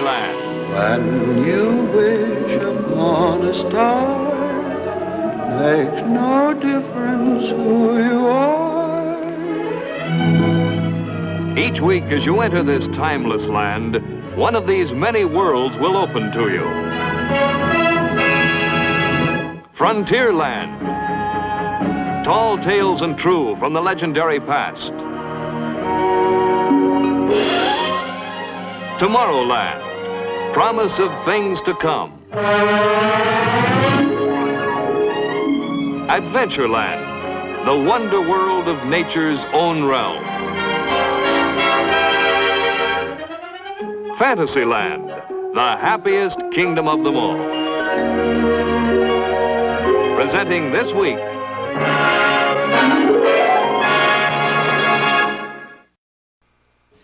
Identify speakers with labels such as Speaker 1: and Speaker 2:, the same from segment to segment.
Speaker 1: Land.
Speaker 2: When you wish upon a star, makes no difference who you are.
Speaker 1: Each week as you enter this timeless land, one of these many worlds will open to you. Frontierland. Tall tales and true from the legendary past. Tomorrowland. Promise of things to come. Adventureland. The wonder world of nature's own realm. Fantasyland. The happiest kingdom of them all. Presenting this week.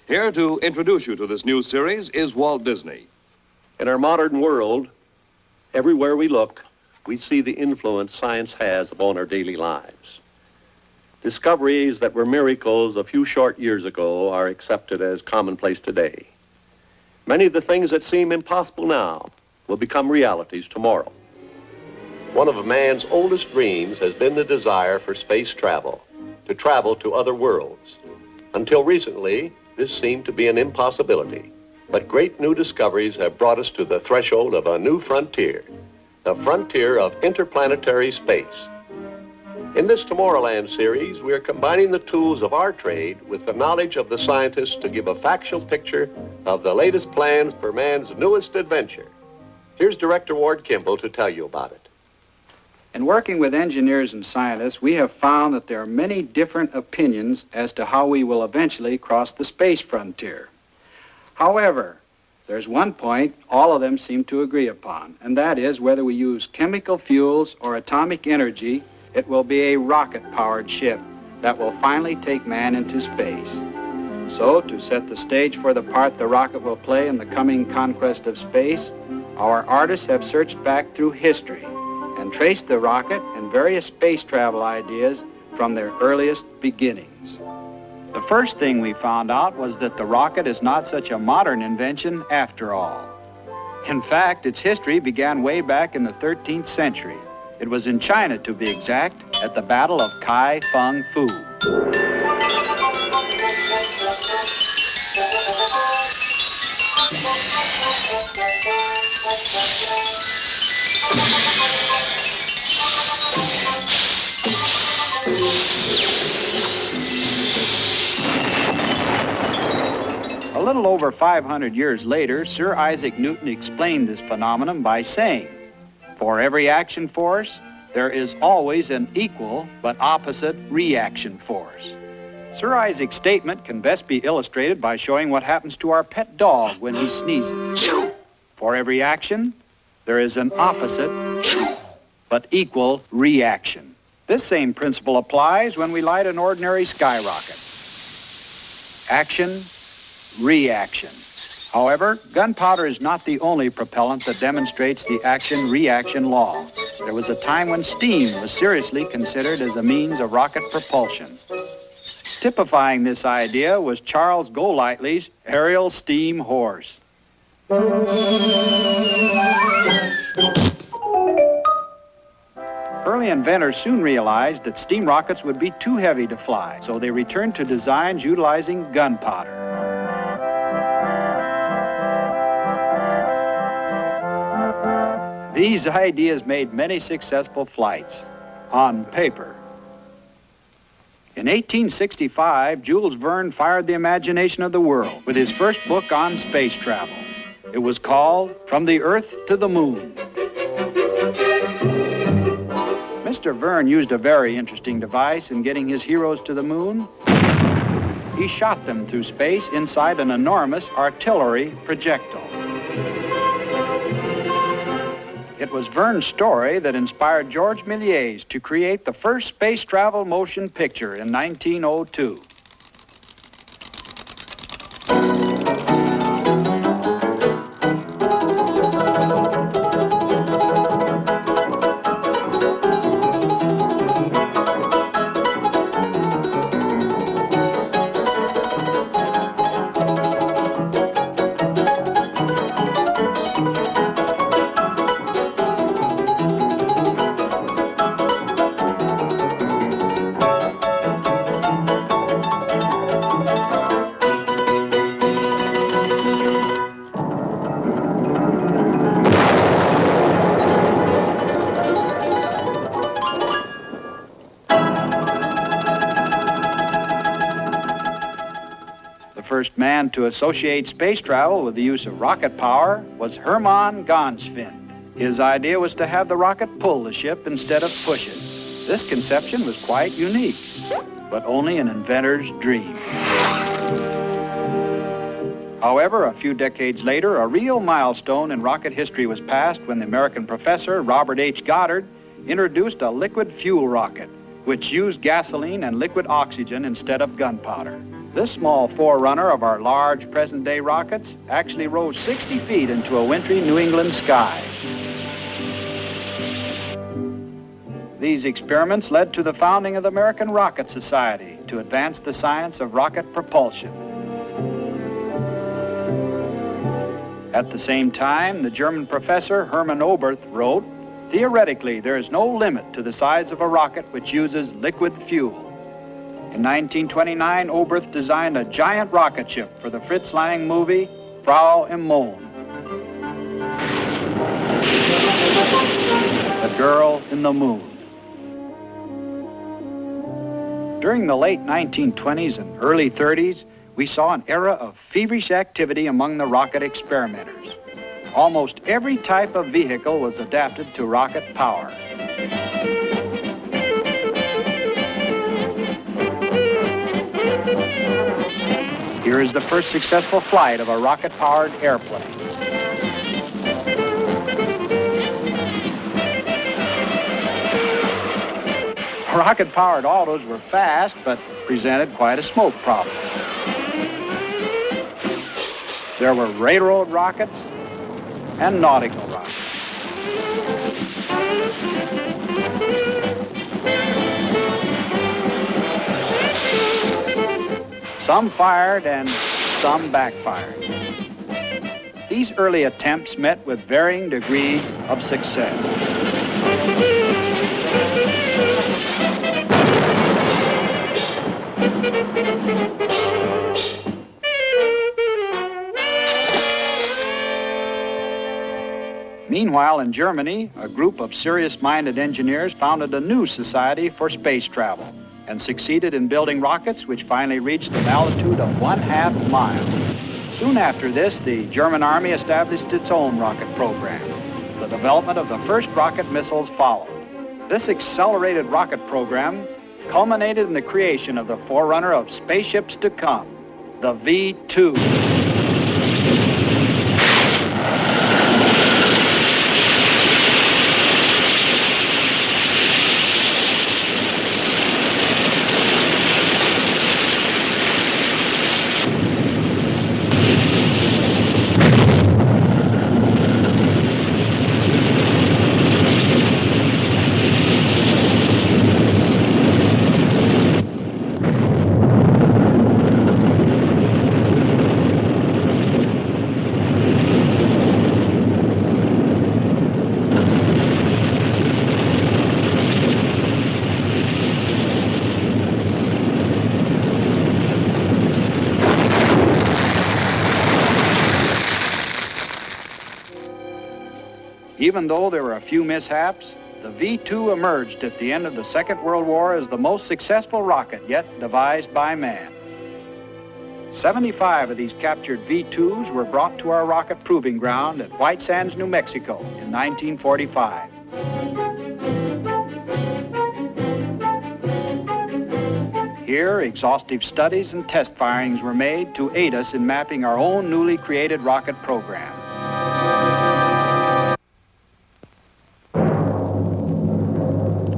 Speaker 1: Here to introduce you to this new series is Walt Disney.
Speaker 3: In our modern world, everywhere we look, we see the influence science has upon our daily lives. Discoveries that were miracles a few short years ago are accepted as commonplace today. Many of the things that seem impossible now will become realities tomorrow. One of man's oldest dreams has been the desire for space travel, to travel to other worlds. Until recently, this seemed to be an impossibility. But great new discoveries have brought us to the threshold of a new frontier, the frontier of interplanetary space. In this Tomorrowland series, we are combining the tools of our trade with the knowledge of the scientists to give a factual picture of the latest plans for man's newest adventure. Here's Director Ward Kimball to tell you about it.
Speaker 4: In working with engineers and scientists, we have found that there are many different opinions as to how we will eventually cross the space frontier. However, there's one point all of them seem to agree upon, and that is whether we use chemical fuels or atomic energy, it will be a rocket-powered ship that will finally take man into space. So, to set the stage for the part the rocket will play in the coming conquest of space, our artists have searched back through history and traced the rocket and various space travel ideas from their earliest beginnings. The first thing we found out was that the rocket is not such a modern invention after all. In fact, its history began way back in the 13th century. It was in China, to be exact, at the Battle of Kai Feng Fu. A little over 500 years later, Sir Isaac Newton explained this phenomenon by saying, "For every action force, there is always an equal but opposite reaction force." Sir Isaac's statement can best be illustrated by showing what happens to our pet dog when he sneezes. For every action, there is an opposite but equal reaction. This same principle applies when we light an ordinary skyrocket. Action, reaction. However, gunpowder is not the only propellant that demonstrates the action-reaction law. There was a time when steam was seriously considered as a means of rocket propulsion. Typifying this idea was Charles Golightly's aerial steam horse. Early inventors soon realized that steam rockets would be too heavy to fly, so they returned to designs utilizing gunpowder. These ideas made many successful flights, on paper. In 1865, Jules Verne fired the imagination of the world with his first book on space travel. It was called From the Earth to the Moon. Mr. Verne used a very interesting device in getting his heroes to the moon. He shot them through space inside an enormous artillery projectile. It was Verne's story that inspired George Méliès to create the first space travel motion picture in 1902. first man to associate space travel with the use of rocket power was Hermann Gonsfind. His idea was to have the rocket pull the ship instead of push it. This conception was quite unique, but only an inventor's dream. However, a few decades later, a real milestone in rocket history was passed when the American professor, Robert H. Goddard, introduced a liquid fuel rocket, which used gasoline and liquid oxygen instead of gunpowder. This small forerunner of our large present-day rockets actually rose 60 feet into a wintry New England sky. These experiments led to the founding of the American Rocket Society to advance the science of rocket propulsion. At the same time, the German professor Hermann Oberth wrote, "Theoretically, there is no limit to the size of a rocket which uses liquid fuel." In 1929, Oberth designed a giant rocket ship for the Fritz Lang movie, Frau im Mond. The Girl in the Moon. During the late 1920s and early 30s, we saw an era of feverish activity among the rocket experimenters. Almost every type of vehicle was adapted to rocket power. Here is the first successful flight of a rocket-powered airplane. Rocket-powered autos were fast, but presented quite a smoke problem. There were railroad rockets and nautical rockets. Some fired and some backfired. These early attempts met with varying degrees of success. Meanwhile, in Germany, a group of serious-minded engineers founded a new society for space travel and succeeded in building rockets which finally reached an altitude of 1/2 mile. Soon after this, the German Army established its own rocket program. The development of the first rocket missiles followed. This accelerated rocket program culminated in the creation of the forerunner of spaceships to come, the V-2. Even though there were a few mishaps, the V-2 emerged at the end of the Second World War as the most successful rocket yet devised by man. 75 of these captured V-2s were brought to our rocket proving ground at White Sands, New Mexico in 1945. Here, exhaustive studies and test firings were made to aid us in mapping our own newly created rocket program.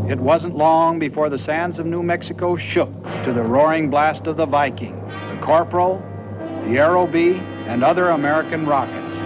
Speaker 4: It wasn't long before the sands of New Mexico shook to the roaring blast of the Viking, the Corporal, the Aerobee, and other American rockets.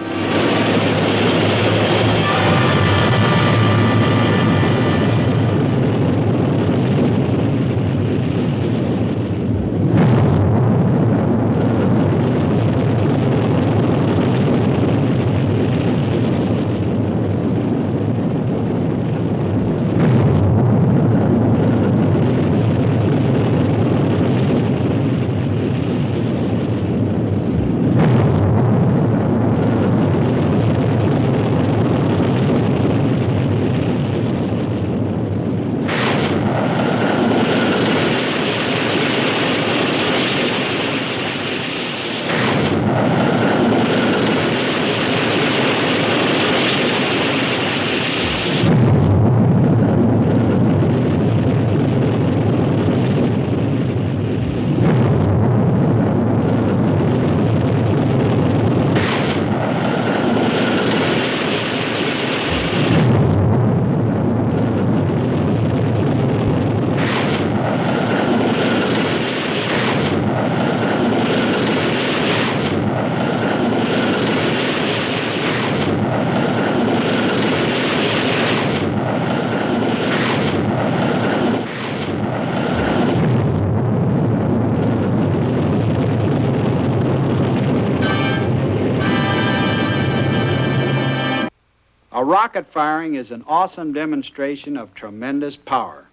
Speaker 4: A rocket firing is an awesome demonstration of tremendous power.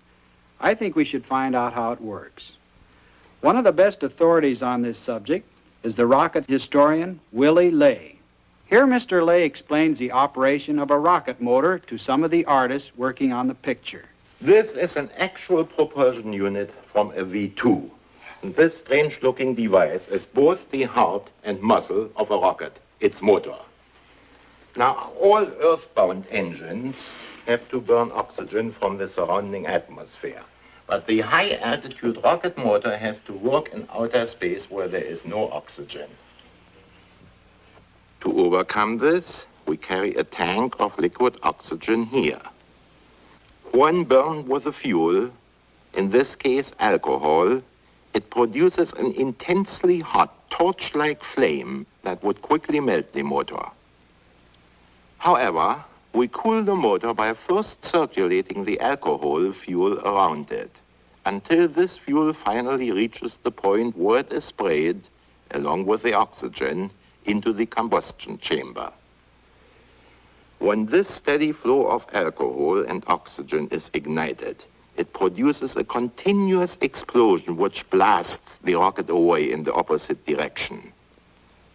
Speaker 4: I think we should find out how it works. One of the best authorities on this subject is the rocket historian Willie Ley. Here Mr. Ley explains the operation of a rocket motor to some of the artists working on the picture.
Speaker 5: This is an actual propulsion unit from a V2. And this strange-looking device is both the heart and muscle of a rocket, its motor. Now, all earthbound engines have to burn oxygen from the surrounding atmosphere. But the high-altitude rocket motor has to work in outer space where there is no oxygen. To overcome this, we carry a tank of liquid oxygen here. When burned with a fuel, in this case alcohol, it produces an intensely hot, torch-like flame that would quickly melt the motor. However, we cool the motor by first circulating the alcohol fuel around it, until this fuel finally reaches the point where it is sprayed, along with the oxygen, into the combustion chamber. When this steady flow of alcohol and oxygen is ignited, it produces a continuous explosion which blasts the rocket away in the opposite direction.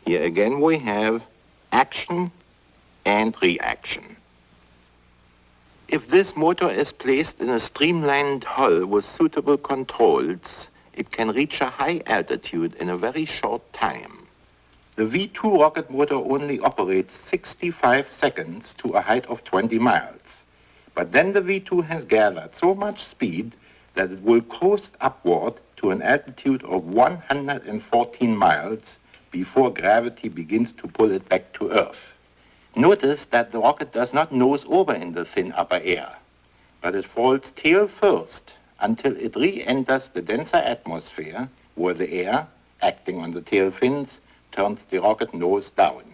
Speaker 5: Here again we have action and reaction. If this motor is placed in a streamlined hull with suitable controls, it can reach a high altitude in a very short time. The V2 rocket motor only operates 65 seconds to a height of 20 miles. But then the V2 has gathered so much speed that it will coast upward to an altitude of 114 miles before gravity begins to pull it back to Earth. Notice that the rocket does not nose over in the thin upper air, but it falls tail first until it re-enters the denser atmosphere where the air, acting on the tail fins, turns the rocket nose down.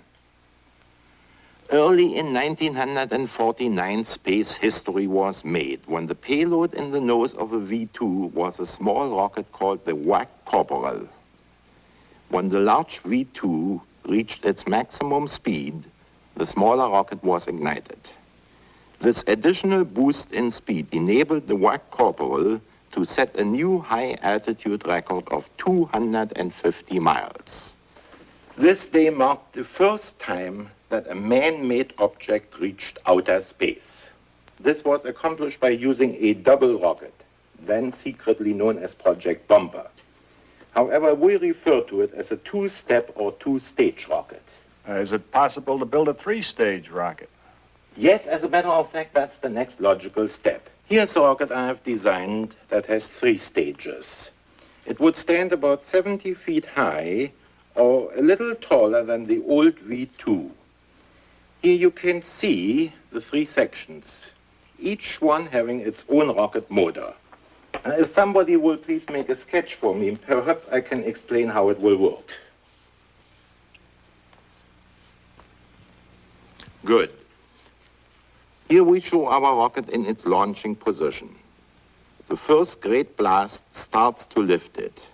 Speaker 5: Early in 1949, space history was made when the payload in the nose of a V2 was a small rocket called the WAC Corporal. When the large V2 reached its maximum speed, the smaller rocket was ignited. This additional boost in speed enabled the WAC Corporal to set a new high-altitude record of 250 miles. This day marked the first time that a man-made object reached outer space. This was accomplished by using a double rocket, then secretly known as Project Bomber. However, we refer to it as a two-step or two-stage rocket.
Speaker 6: Is it possible to build a three-stage rocket?
Speaker 5: Yes, as a matter of fact, that's the next logical step. Here's a rocket I have designed that has 3 stages. It would stand about 70 feet high or a little taller than the old V2. Here you can see the 3 sections, each one having its own rocket motor. If somebody will please make a sketch for me, perhaps I can explain how it will work. Good. Here we show our rocket in its launching position. The first great blast starts to lift it.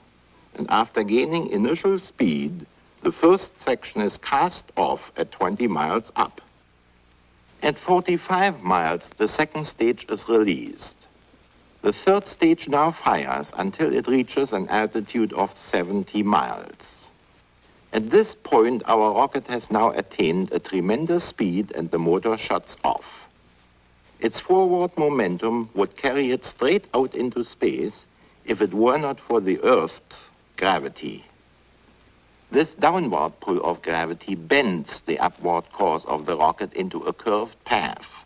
Speaker 5: And after gaining initial speed, the first section is cast off at 20 miles up. At 45 miles, the second stage is released. The third stage now fires until it reaches an altitude of 70 miles. At this point, our rocket has now attained a tremendous speed and the motor shuts off. Its forward momentum would carry it straight out into space if it were not for the Earth's gravity. This downward pull of gravity bends the upward course of the rocket into a curved path.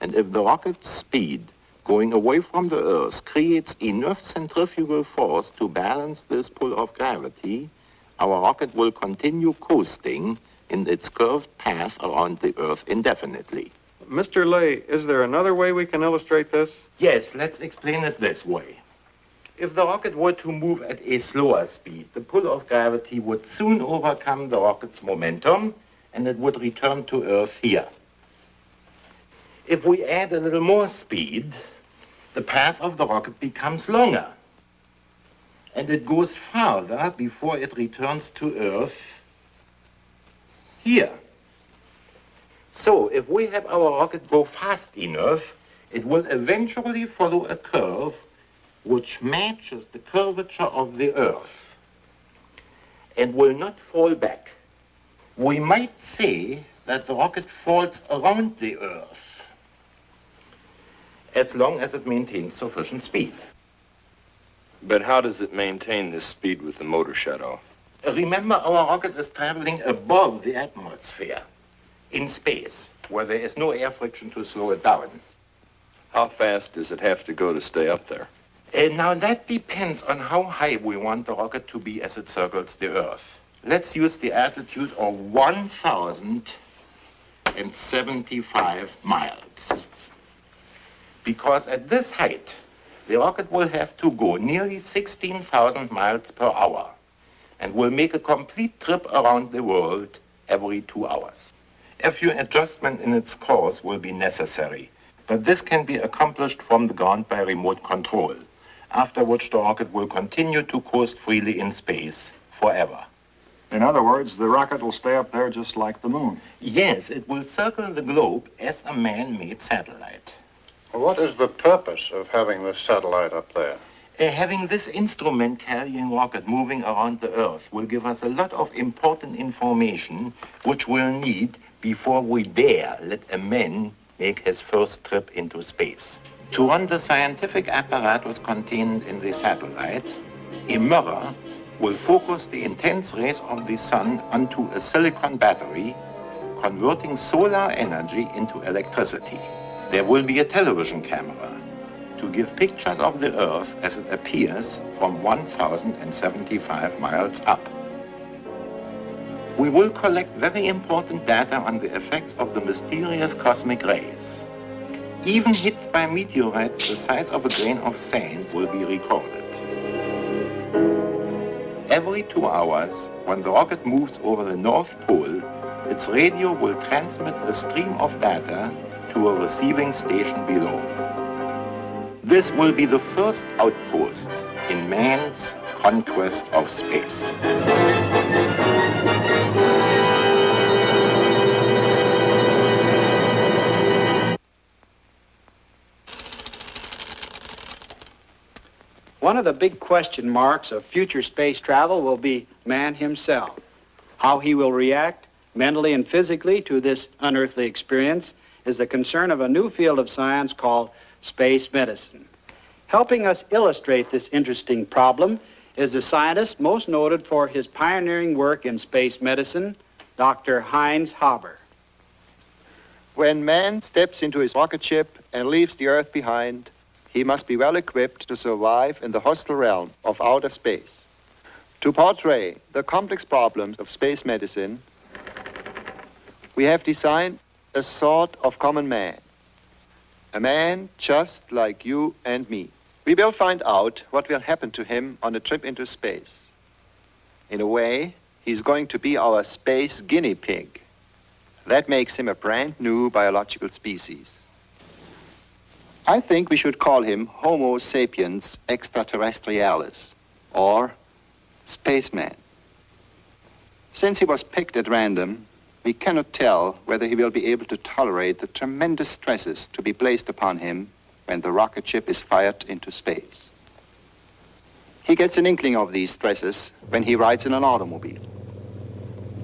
Speaker 5: And if the rocket's speed going away from the Earth creates enough centrifugal force to balance this pull of gravity, our rocket will continue coasting in its curved path around the Earth indefinitely.
Speaker 6: Mr. Ley, is there another way we can illustrate this?
Speaker 5: Yes, let's explain it this way. If the rocket were to move at a slower speed, the pull of gravity would soon overcome the rocket's momentum and it would return to Earth here. If we add a little more speed, the path of the rocket becomes longer and it goes farther before it returns to Earth here. So if we have our rocket go fast enough, it will eventually follow a curve which matches the curvature of the Earth and will not fall back. We might say that the rocket falls around the Earth as long as it maintains sufficient speed.
Speaker 6: But how does it maintain this speed with the motor shut off?
Speaker 5: Remember, our rocket is traveling above the atmosphere in space, where there is no air friction to slow it down.
Speaker 6: How fast does it have to go to stay up there?
Speaker 5: And now that depends on how high we want the rocket to be as it circles the Earth. Let's use the altitude of 1,075 miles. Because at this height, the rocket will have to go nearly 16,000 miles per hour and will make a complete trip around the world every 2 hours. A few adjustments in its course will be necessary, but this can be accomplished from the ground by remote control, after which the rocket will continue to coast freely in space forever.
Speaker 7: In other words, the rocket will stay up there just like the moon.
Speaker 5: Yes, it will circle the globe as a man-made satellite.
Speaker 8: What is the purpose of having this satellite up there?
Speaker 5: Having this instrument-carrying rocket moving around the Earth will give us a lot of important information which we'll need before we dare let a man make his first trip into space. To run the scientific apparatus contained in the satellite, a mirror will focus the intense rays of the sun onto a silicon battery, converting solar energy into electricity. There will be a television camera to give pictures of the Earth as it appears from 1,075 miles up. We will collect very important data on the effects of the mysterious cosmic rays. Even hits by meteorites the size of a grain of sand will be recorded. Every 2 hours, when the rocket moves over the North Pole, its radio will transmit a stream of data to a receiving station below. This will be the first outpost in man's conquest of space.
Speaker 4: One of the big question marks of future space travel will be man himself. How he will react mentally and physically to this unearthly experience is the concern of a new field of science called space medicine. Helping us illustrate this interesting problem is the scientist most noted for his pioneering work in space medicine, Dr. Heinz Haber.
Speaker 2: When man steps into his rocket ship and leaves the Earth behind, he must be well equipped to survive in the hostile realm of outer space. To portray the complex problems of space medicine, we have designed a sort of common man. A man just like you and me. We will find out what will happen to him on a trip into space. In a way, he's going to be our space guinea pig. That makes him a brand new biological species. I think we should call him Homo sapiens extraterrestrialis, or spaceman. Since he was picked at random, we cannot tell whether he will be able to tolerate the tremendous stresses to be placed upon him when the rocket ship is fired into space. He gets an inkling of these stresses when he rides in an automobile.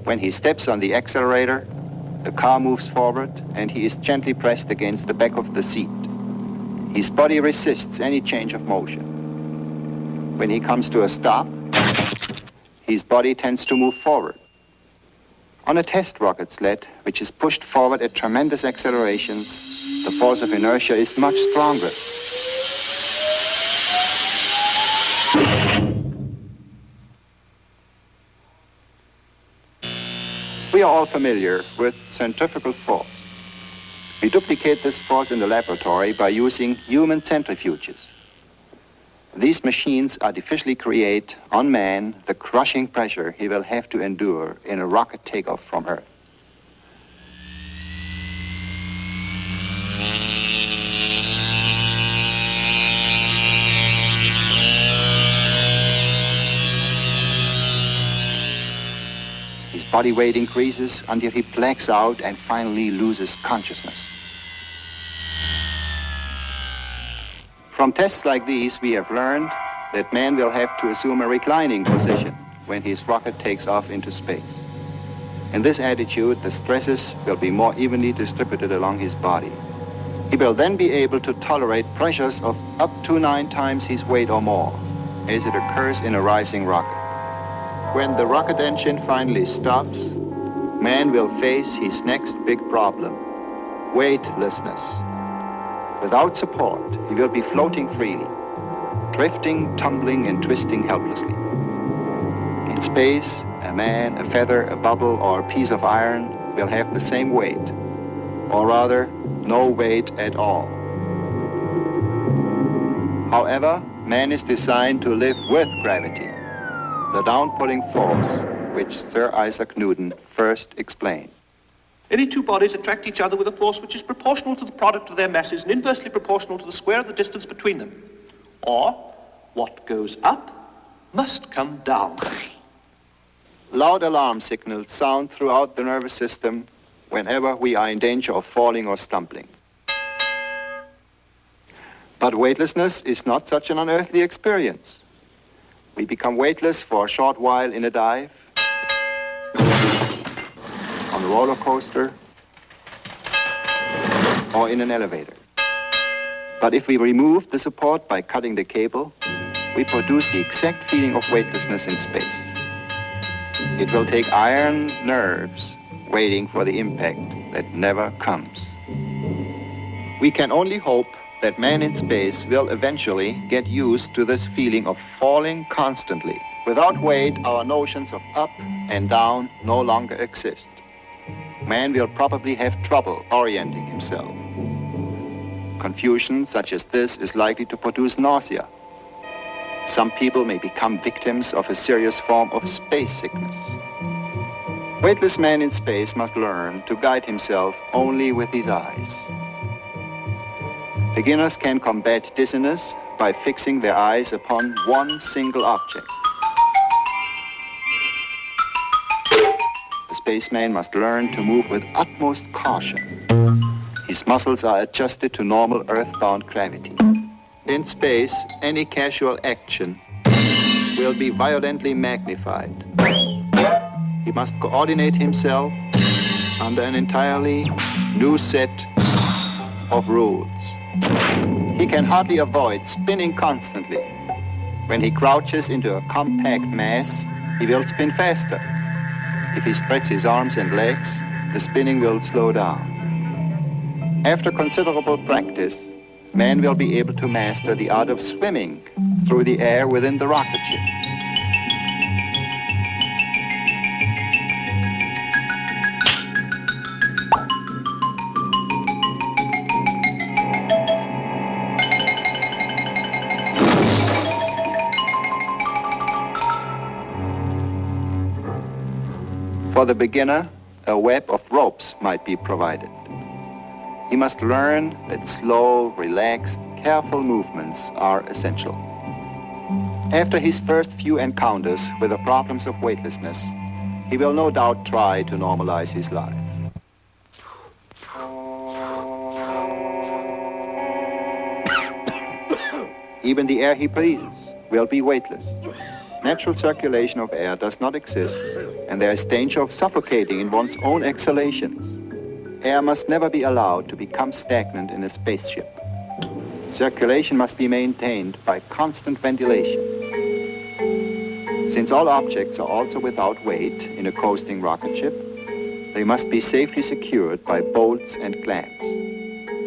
Speaker 2: When he steps on the accelerator, the car moves forward and he is gently pressed against the back of the seat. His body resists any change of motion. When he comes to a stop, his body tends to move forward. On a test rocket sled, which is pushed forward at tremendous accelerations, the force of inertia is much stronger. We are all familiar with centrifugal force. We duplicate this force in the laboratory by using human centrifuges. These machines artificially create on man the crushing pressure he will have to endure in a rocket takeoff from Earth. His body weight increases until he blacks out and finally loses consciousness. From tests like these, we have learned that man will have to assume a reclining position when his rocket takes off into space. In this attitude, the stresses will be more evenly distributed along his body. He will then be able to tolerate pressures of up to 9 times his weight or more, as it occurs in a rising rocket. When the rocket engine finally stops, man will face his next big problem, weightlessness. Without support, he will be floating freely, drifting, tumbling, and twisting helplessly. In space, a man, a feather, a bubble, or a piece of iron will have the same weight, or rather, no weight at all. However, man is designed to live with gravity, the down-pulling force which Sir Isaac Newton first explained.
Speaker 9: Any two bodies attract each other with a force which is proportional to the product of their masses and inversely proportional to the square of the distance between them. Or, what goes up must come down.
Speaker 2: Loud alarm signals sound throughout the nervous system whenever we are in danger of falling or stumbling. But weightlessness is not such an unearthly experience. We become weightless for a short while in a dive, on a roller coaster, or in an elevator. But if we remove the support by cutting the cable, we produce the exact feeling of weightlessness in space. It will take iron nerves waiting for the impact that never comes. We can only hope that man in space will eventually get used to this feeling of falling constantly. Without weight, our notions of up and down no longer exist. Man will probably have trouble orienting himself. Confusion such as this is likely to produce nausea. Some people may become victims of a serious form of space sickness. Weightless man in space must learn to guide himself only with his eyes. Beginners can combat dizziness by fixing their eyes upon one single object. The spaceman must learn to move with utmost caution. His muscles are adjusted to normal earthbound gravity. In space, any casual action will be violently magnified. He must coordinate himself under an entirely new set of rules. He can hardly avoid spinning constantly. When he crouches into a compact mass, he will spin faster. If he spreads his arms and legs, the spinning will slow down. After considerable practice, man will be able to master the art of swimming through the air within the rocket ship. For the beginner, a web of ropes might be provided. He must learn that slow, relaxed, careful movements are essential. After his first few encounters with the problems of weightlessness, he will no doubt try to normalize his life. Even the air he breathes will be weightless. Natural circulation of air does not exist, and there is danger of suffocating in one's own exhalations. Air must never be allowed to become stagnant in a spaceship. Circulation must be maintained by constant ventilation. Since all objects are also without weight in a coasting rocket ship, they must be safely secured by bolts and clamps.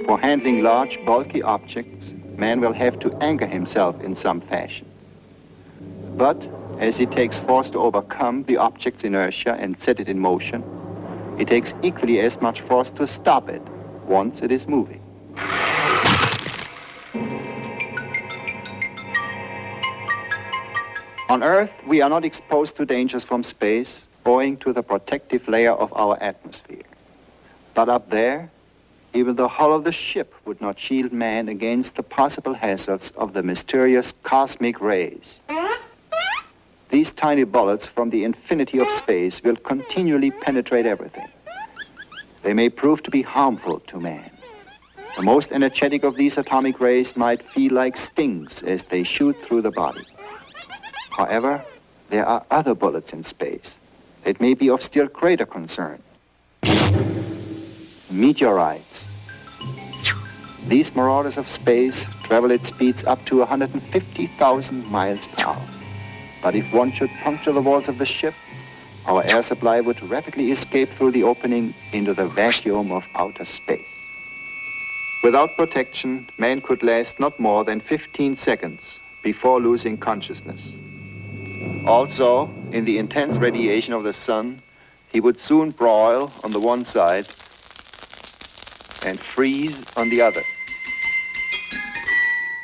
Speaker 2: For handling large, bulky objects, man will have to anchor himself in some fashion. But as it takes force to overcome the object's inertia and set it in motion, it takes equally as much force to stop it once it is moving. On Earth, we are not exposed to dangers from space owing to the protective layer of our atmosphere. But up there, even the hull of the ship would not shield man against the possible hazards of the mysterious cosmic rays. These tiny bullets from the infinity of space will continually penetrate everything. They may prove to be harmful to man. The most energetic of these atomic rays might feel like stings as they shoot through the body. However, there are other bullets in space that may be of still greater concern. Meteorites. These marauders of space travel at speeds up to 150,000 miles per hour. But if one should puncture the walls of the ship, our air supply would rapidly escape through the opening into the vacuum of outer space. Without protection, man could last not more than 15 seconds before losing consciousness. Also, in the intense radiation of the sun, he would soon broil on the one side and freeze on the other.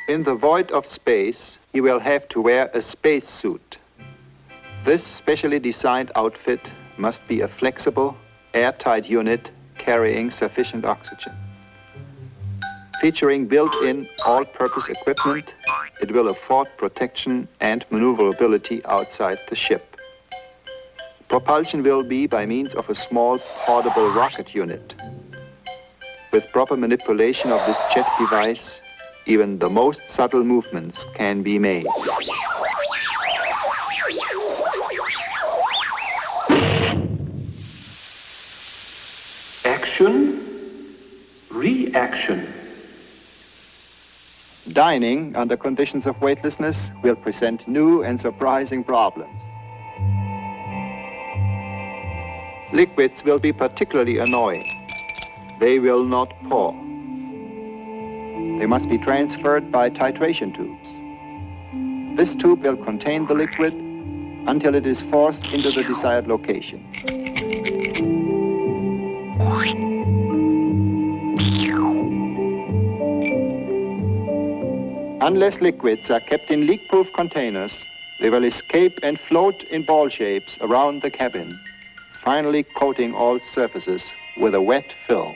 Speaker 2: In the void of space, he will have to wear a spacesuit. This specially designed outfit must be a flexible, airtight unit carrying sufficient oxygen. Featuring built-in all-purpose equipment, it will afford protection and maneuverability outside the ship. Propulsion will be by means of a small portable rocket unit. With proper manipulation of this jet device, even the most subtle movements can be made.
Speaker 9: Action, reaction.
Speaker 2: Dining under conditions of weightlessness will present new and surprising problems. Liquids will be particularly annoying. They will not pour. They must be transferred by titration tubes. This tube will contain the liquid until it is forced into the desired location. Unless liquids are kept in leak-proof containers, they will escape and float in ball shapes around the cabin, finally coating all surfaces with a wet film.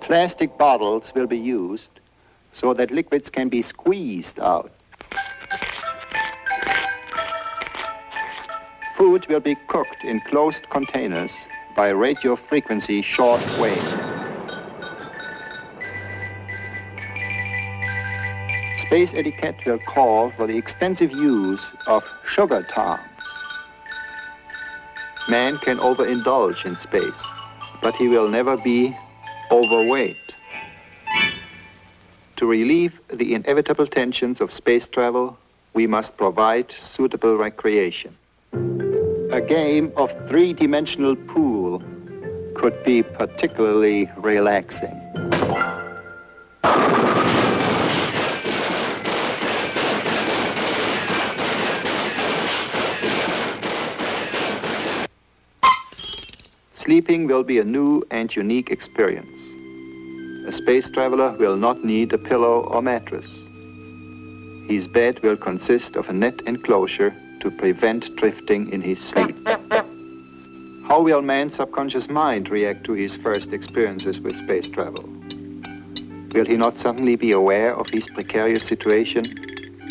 Speaker 2: Plastic bottles will be used so that liquids can be squeezed out. Food will be cooked in closed containers by radio frequency short wave. Space etiquette will call for the extensive use of sugar tongs. Man can overindulge in space, but he will never be overweight. To relieve the inevitable tensions of space travel, we must provide suitable recreation. A game of three-dimensional pool could be particularly relaxing. Sleeping will be a new and unique experience. A space traveler will not need a pillow or mattress. His bed will consist of a net enclosure to prevent drifting in his sleep. How will man's subconscious mind react to his first experiences with space travel? Will he not suddenly be aware of his precarious situation,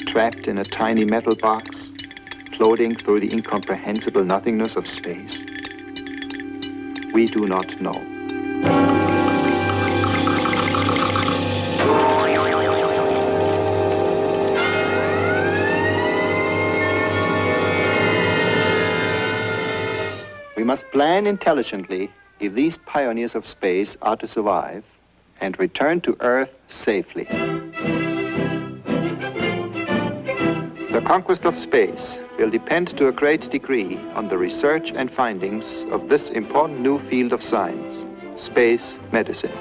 Speaker 2: trapped in a tiny metal box, floating through the incomprehensible nothingness of space? We do not know. We must plan intelligently if these pioneers of space are to survive and return to Earth safely. The conquest of space will depend to a great degree on the research and findings of this important new field of science, space medicine.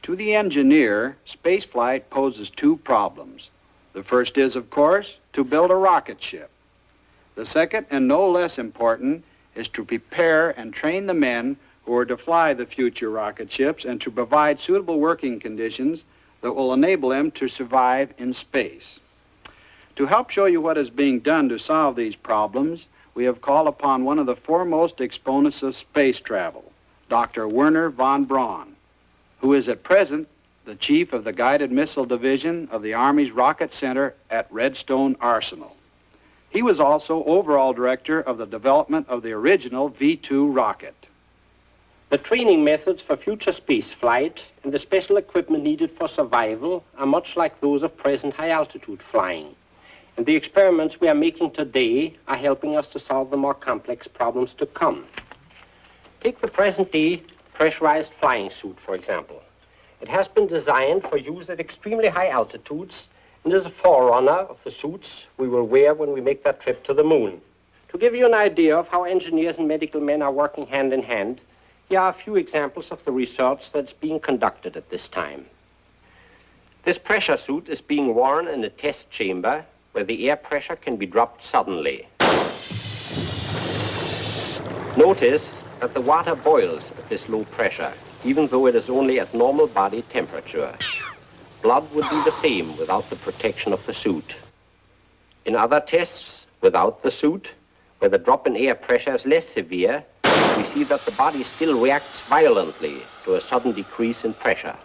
Speaker 4: To the engineer, spaceflight poses two problems. The first is, of course, to build a rocket ship. The second, and no less important, is to prepare and train the men who are to fly the future rocket ships and to provide suitable working conditions that will enable them to survive in space. To help show you what is being done to solve these problems, we have called upon one of the foremost exponents of space travel, Dr. Wernher von Braun, who is at present the chief of the Guided Missile Division of the Army's Rocket Center at Redstone Arsenal. He was also overall director of the development of the original V-2 rocket.
Speaker 10: The training methods for future space flight and the special equipment needed for survival are much like those of present high-altitude flying. And the experiments we are making today are helping us to solve the more complex problems to come. Take the present-day pressurized flying suit, for example. It has been designed for use at extremely high altitudes and is a forerunner of the suits we will wear when we make that trip to the moon. To give you an idea of how engineers and medical men are working hand in hand, here are a few examples of the research that's being conducted at this time. This pressure suit is being worn in a test chamber where the air pressure can be dropped suddenly. Notice that the water boils at this low pressure, even though it is only at normal body temperature. Blood would be the same without the protection of the suit. In other tests, without the suit, where the drop in air pressure is less severe, we see that the body still reacts violently to a sudden decrease in pressure.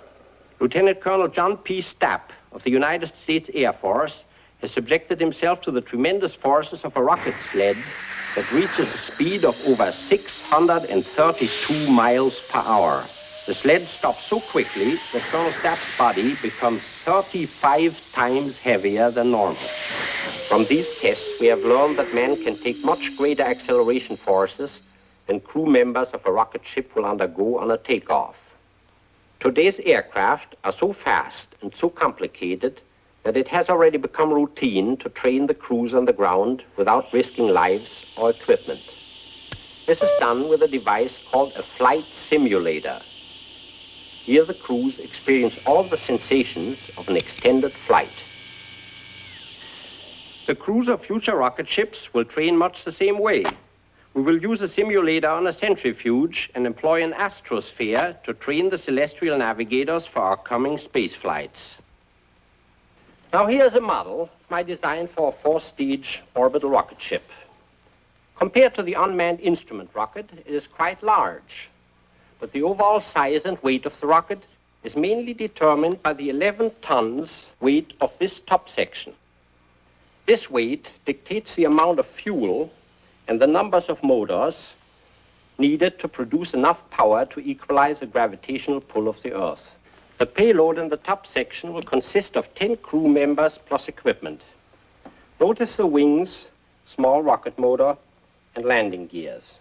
Speaker 10: Lieutenant Colonel John P. Stapp of the United States Air Force has subjected himself to the tremendous forces of a rocket sled that reaches a speed of over 632 miles per hour. The sled stops so quickly that Colonel Stapp's body becomes 35 times heavier than normal. From these tests, we have learned that man can take much greater acceleration forces than crew members of a rocket ship will undergo on a takeoff. Today's aircraft are so fast and so complicated that it has already become routine to train the crews on the ground without risking lives or equipment. This is done with a device called a flight simulator. Here the crews experience all the sensations of an extended flight. The crews of future rocket ships will train much the same way. We will use a simulator on a centrifuge and employ an astrosphere to train the celestial navigators for our coming space flights. Now here's a model of my design for a 4-stage orbital rocket ship. Compared to the unmanned instrument rocket, it is quite large. But the overall size and weight of the rocket is mainly determined by the 11 tons weight of this top section. This weight dictates the amount of fuel and the numbers of motors needed to produce enough power to equalize the gravitational pull of the Earth. The payload in the top section will consist of 10 crew members plus equipment. Notice the wings, small rocket motor, and landing gears.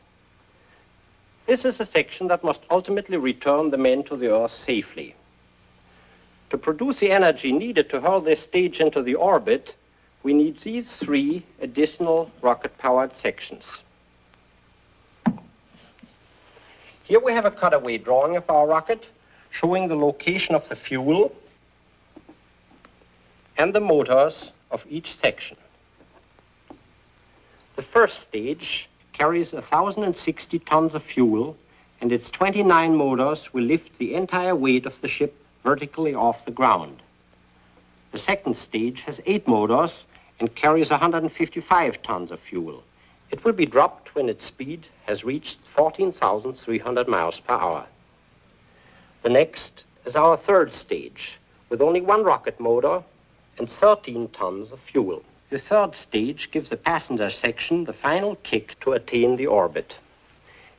Speaker 10: This is a section that must ultimately return the men to the Earth safely. To produce the energy needed to hurl this stage into the orbit, we need these 3 additional rocket-powered sections. Here we have a cutaway drawing of our rocket showing the location of the fuel and the motors of each section. The first stage carries 1,060 tons of fuel, and its 29 motors will lift the entire weight of the ship vertically off the ground. The second stage has 8 motors and carries 155 tons of fuel. It will be dropped when its speed has reached 14,300 miles per hour. The next is our third stage, with only 1 rocket motor and 13 tons of fuel. The third stage gives the passenger section the final kick to attain the orbit.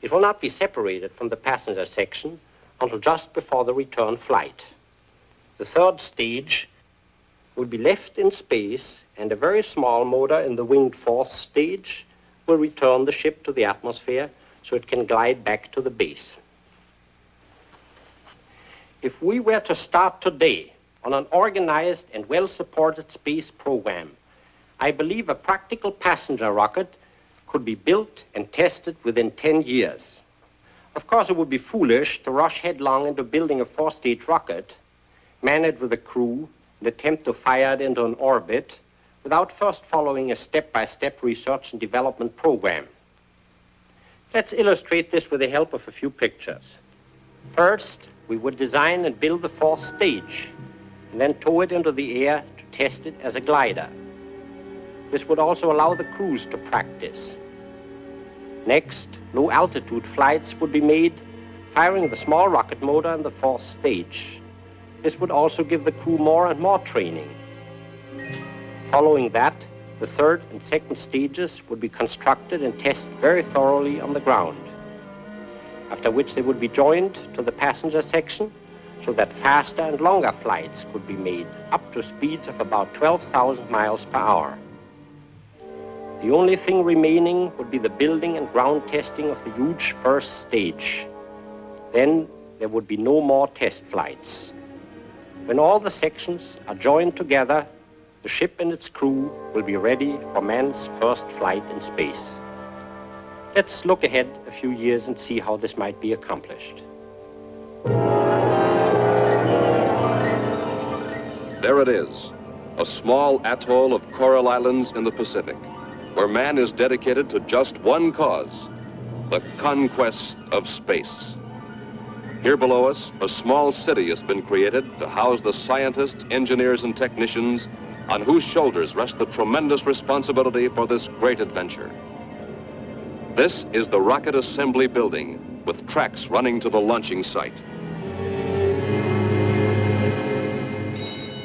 Speaker 10: It will not be separated from the passenger section until just before the return flight. The third stage will be left in space, and a very small motor in the winged fourth stage will return the ship to the atmosphere so it can glide back to the base. If we were to start today on an organized and well-supported space program, I believe a practical passenger rocket could be built and tested within 10 years. Of course, it would be foolish to rush headlong into building a 4-stage rocket, man it with a crew, and attempt to fire it into an orbit without first following a step-by-step research and development program. Let's illustrate this with the help of a few pictures. First, we would design and build the 4th stage. and then tow it into the air to test it as a glider. This would also allow the crews to practice. Next, low-altitude flights would be made, firing the small rocket motor in the fourth stage. This would also give the crew more and more training. Following that, the third and second stages would be constructed and tested very thoroughly on the ground, after which they would be joined to the passenger section so that faster and longer flights could be made up to speeds of about 12,000 miles per hour. The only thing remaining would be the building and ground testing of the huge first stage. Then there would be no more test flights. When all the sections are joined together, the ship and its crew will be ready for man's first flight in space. Let's look ahead a few years and see how this might be accomplished.
Speaker 1: There it is, a small atoll of coral islands in the Pacific, where man is dedicated to just one cause, the conquest of space. Here below us, a small city has been created to house the scientists, engineers, and technicians on whose shoulders rests the tremendous responsibility for this great adventure. This is the Rocket Assembly Building, with tracks running to the launching site.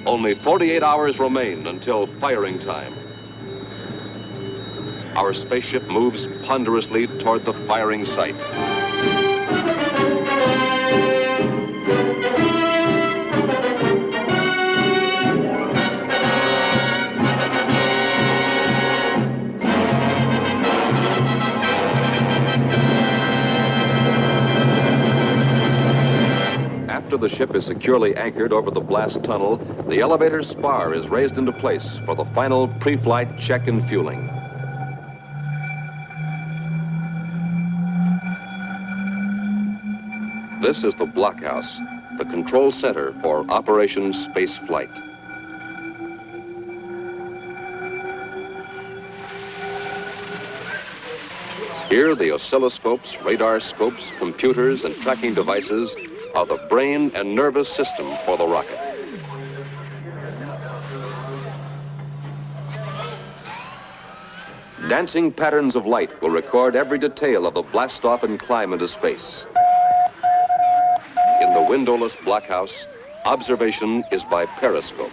Speaker 1: Only 48 hours remain until firing time. Our spaceship moves ponderously toward the firing site. After the ship is securely anchored over the blast tunnel, the elevator spar is raised into place for the final pre-flight check and fueling. This is the blockhouse, the control center for Operation Spaceflight. Here, the oscilloscopes, radar scopes, computers, and tracking devices are the brain and nervous system for the rocket. Dancing patterns of light will record every detail of the blast-off and climb into space. In the windowless blockhouse, observation is by periscope.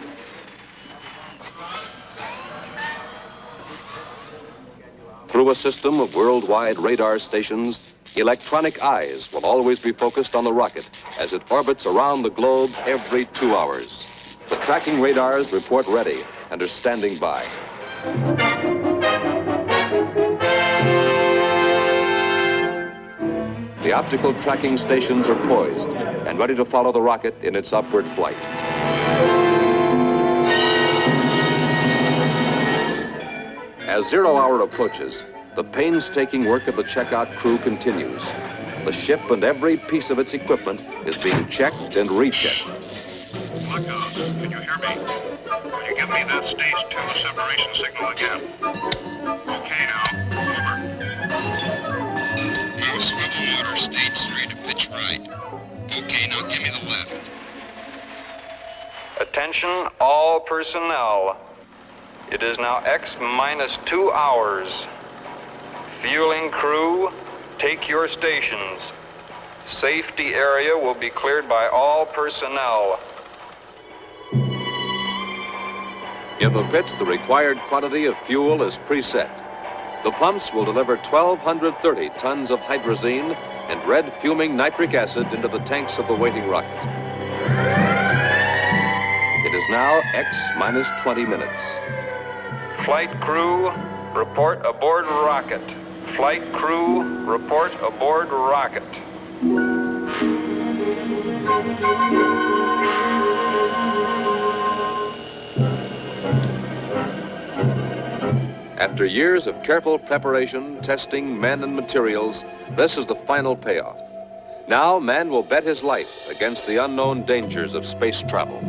Speaker 1: Through a system of worldwide radar stations, electronic eyes will always be focused on the rocket as it orbits around the globe every 2 hours. The tracking radars report ready and are standing by. The optical tracking stations are poised and ready to follow the rocket in its upward flight. As 0 hour approaches, the painstaking work of the checkout crew continues. The ship and every piece of its equipment is being checked and rechecked.
Speaker 8: Blackout, can you hear me? Will you give me that stage 2 separation signal again? Okay now, over. Now swivel motor, stage 3 to pitch right. Okay, now give me the left.
Speaker 11: Attention all personnel. It is now X minus 2 hours. Fueling crew, take your stations. Safety area will be cleared by all personnel.
Speaker 1: In the pits, the required quantity of fuel is preset. The pumps will deliver 1,230 tons of hydrazine and red fuming nitric acid into the tanks of the waiting rocket. It is now X minus 20 minutes.
Speaker 11: Flight crew, report aboard rocket. Flight crew, report aboard rocket.
Speaker 1: After years of careful preparation, testing men and materials, this is the final payoff. Now, man will bet his life against the unknown dangers of space travel.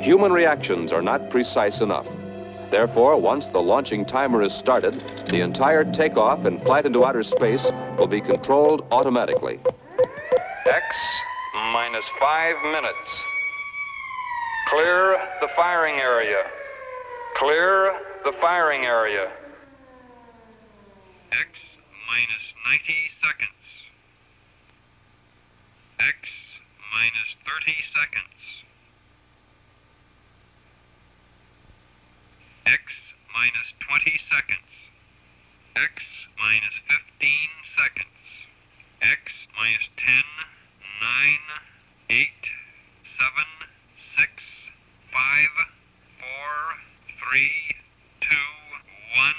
Speaker 1: Human reactions are not precise enough. Therefore, once the launching timer is started, the entire takeoff and flight into outer space will be controlled automatically.
Speaker 11: X minus 5 minutes. Clear the firing area. Clear the firing area.
Speaker 8: X minus 90 seconds. X minus 30 seconds. X minus 20 seconds. X minus 15 seconds. X minus 10, 9, 8, 7, 6, 5, 4, 3, 2, 1.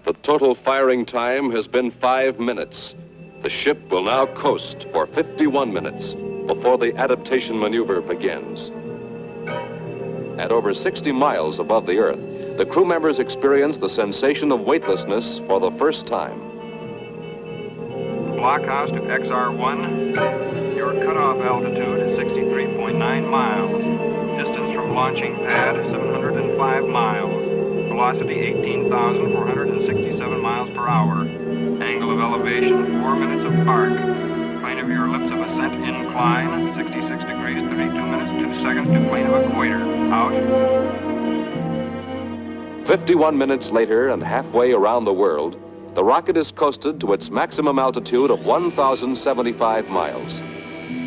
Speaker 1: The total firing time has been 5 minutes. The ship will now coast for 51 minutes before the adaptation maneuver begins. At over 60 miles above the Earth, the crew members experience the sensation of weightlessness for the first time.
Speaker 11: Blockhouse to XR1. Your cutoff altitude is 63.9 miles. Distance from launching pad, 705 miles. Velocity, 18,467 miles per hour. Angle of elevation, 4 minutes apart. Plane of your ellipse of ascent incline, 66 degrees, 32 minutes, 2 seconds to plane of equator. Out.
Speaker 1: 51 minutes later and halfway around the world, the rocket is coasted to its maximum altitude of 1,075 miles.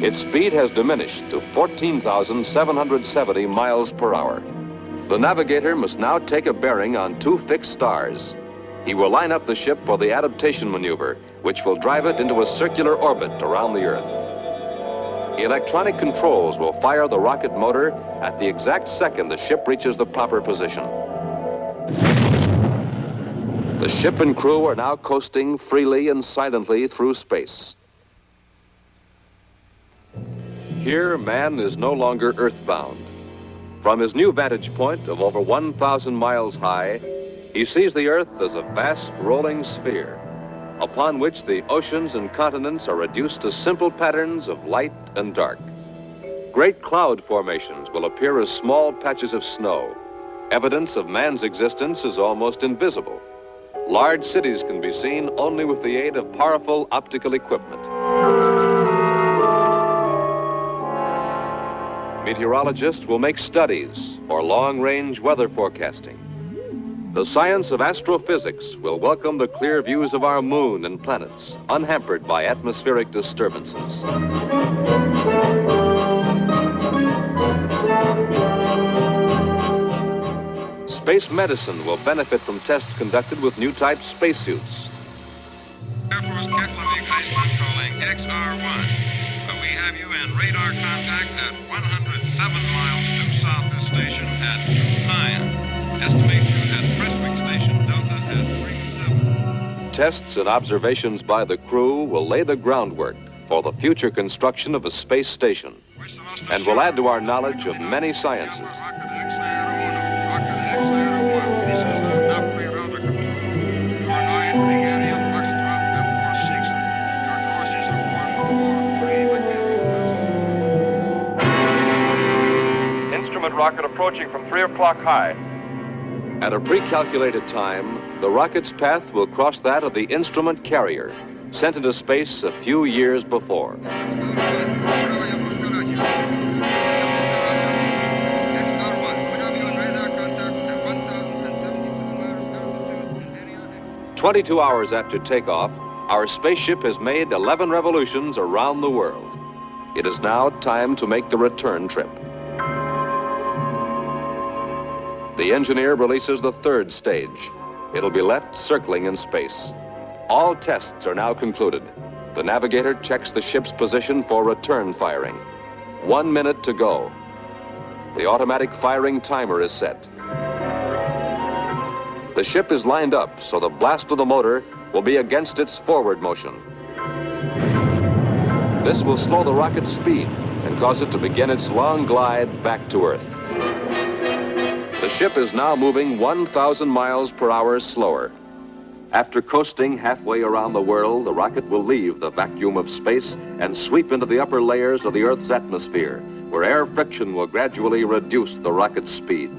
Speaker 1: Its speed has diminished to 14,770 miles per hour. The navigator must now take a bearing on 2 fixed stars. He will line up the ship for the adaptation maneuver, which will drive it into a circular orbit around the Earth. Electronic controls will fire the rocket motor at the exact second the ship reaches the proper position. The ship and crew are now coasting freely and silently through space. Here, man is no longer earthbound. From his new vantage point of over 1,000 miles high, he sees the Earth as a vast rolling sphere, upon which the oceans and continents are reduced to simple patterns of light and dark. Great cloud formations will appear as small patches of snow. Evidence of man's existence is almost invisible. Large cities can be seen only with the aid of powerful optical equipment. Meteorologists will make studies for long-range weather forecasting. The science of astrophysics will welcome the clear views of our moon and planets, unhampered by atmospheric disturbances. Space medicine will benefit from tests conducted with new type spacesuits.
Speaker 8: Air Force Keflavik Iceland calling XR1. We have you in radar contact at 107 miles due south this station at 29. Estimate you at Prestwick Station, Delta at 37.
Speaker 1: Tests and observations by the crew will lay the groundwork for the future construction of a space station and will add to our knowledge of many sciences.
Speaker 11: Rocket approaching from 3 o'clock high.
Speaker 1: At a pre-calculated time, the rocket's path will cross that of the instrument carrier, sent into space a few years before. 22 hours after takeoff, our spaceship has made 11 revolutions around the world. It is now time to make the return trip. The engineer releases the third stage. It'll be left circling in space. All tests are now concluded. The navigator checks the ship's position for return firing. 1 minute to go. The automatic firing timer is set. The ship is lined up so the blast of the motor will be against its forward motion. This will slow the rocket's speed and cause it to begin its long glide back to Earth. The ship is now moving 1,000 miles per hour slower. After coasting halfway around the world, the rocket will leave the vacuum of space and sweep into the upper layers of the Earth's atmosphere, where air friction will gradually reduce the rocket's speed.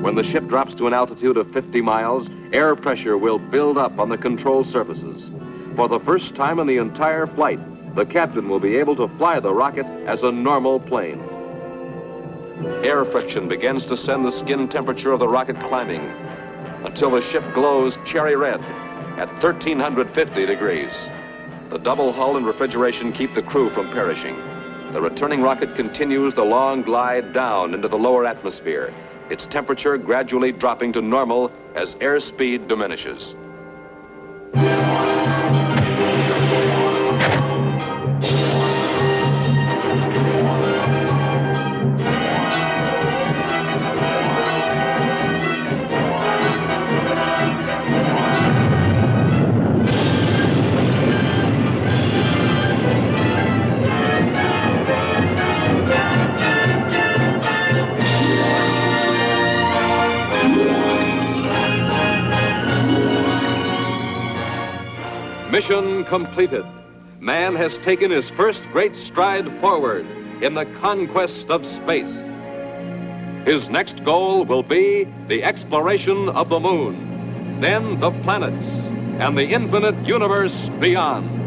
Speaker 1: When the ship drops to an altitude of 50 miles, air pressure will build up on the control surfaces. For the first time in the entire flight, the captain will be able to fly the rocket as a normal plane. Air friction begins to send the skin temperature of the rocket climbing until the ship glows cherry red at 1,350 degrees. The double hull and refrigeration keep the crew from perishing. The returning rocket continues the long glide down into the lower atmosphere, its temperature gradually dropping to normal as airspeed diminishes. Mission completed. Man has taken his first great stride forward in the conquest of space. His next goal will be the exploration of the moon, then the planets and the infinite universe beyond.